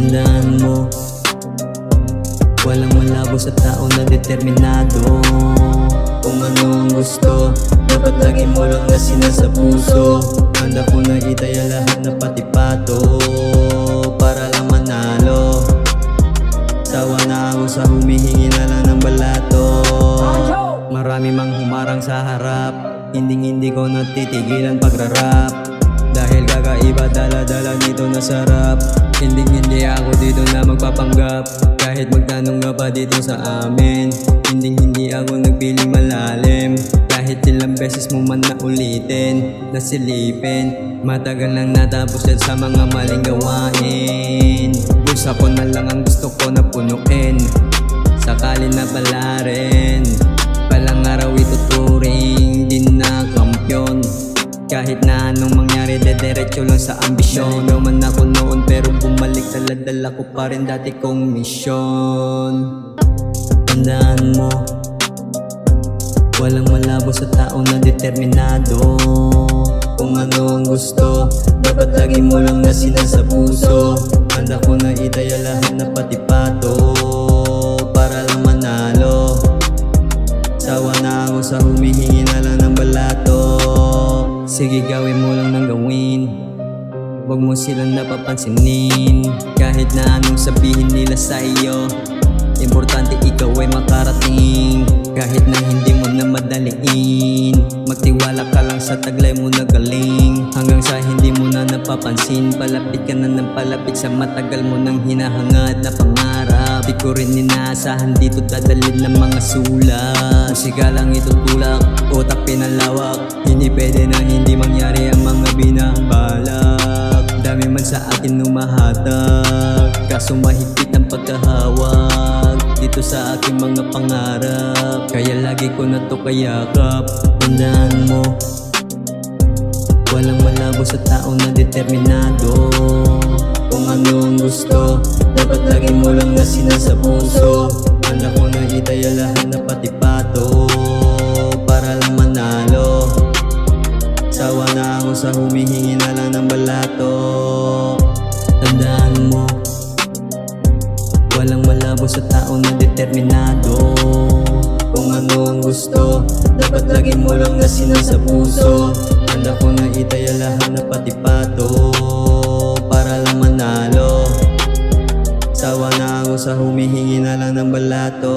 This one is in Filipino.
Tandaan mo, walang malabo sa tao na determinado. Kung ano ang gusto, dapat lagi mo lang na sinasa puso. Handa ko na itaya lahat na patipato para lang manalo. Sawa na ako sa humihingi na lang ng balato. Marami mang humarang sa harap, hindi ko natitigilan pagrarap. Dahil kakaiba dala-dala dito na sarap. Hindi ako dito na magpapanggap. Kahit magtanong nga pa dito sa amin, hindi ako nagpiling malalim. Kahit ilang beses mo man na ulitin, nasilipin, matagal nang natapos yan sa mga maling gawain. Bulsa ko na lang ang gusto ko na punuin, sakali na pala rin. Palang araw ituturing din na kampyon. Kahit na anong mangyari, dediretso lang sa ambisyon. Naligaw man ako noon pero bumalik, dala-dala ko pa rin dati kong misyon. Tandaan mo, walang malabo sa tao na determinado. Kung ano ang gusto, dapat lagi mo lang na sinasa puso. Handa ko na itaya lahat na patipato para lang manalo. Sawa na ako sa humihingi na lang ng balato. Sige, gawin mo lang ng gawin, huwag mo silang napapansinin. Kahit na anong sabihin nila sa iyo, importante ikaw ay makarating. Kahit na hindi mo na madaliin, magtiwala ka lang sa taglay mo na galing. Hanggang sa hindi mo na napapansin, palapit ka na ng palapit sa matagal mo nang hinahangad na pangarap. Di ko rin inaasahan dito dadalhin ng mga sulat. Musika lang itutulak, utak pinalawak. Hindi pwede na hindi mangyari ang mga binabalak. Dami man sa akin numahatag, kaso mahigpit ang pagkahawak dito sa aking mga pangarap. Kaya lagi ko na to kayakap. Tandaan mo, walang malabo sa tao na determinado. Kung ano ang gusto, dapat lagi mo lang na sinasa puso. Handa ko na itaya lahat na patipato para lang manalo. Sawa na ako sa humihingi na lang ng balato. Tandaan mo, walang malabo sa tao na determinado. Kung ano ang gusto, dapat lagi mo lang na sinasa puso. Handa ko na itaya lahat na patipato para lang manalo. Sawa na ako sa humihingi na lang ng balato.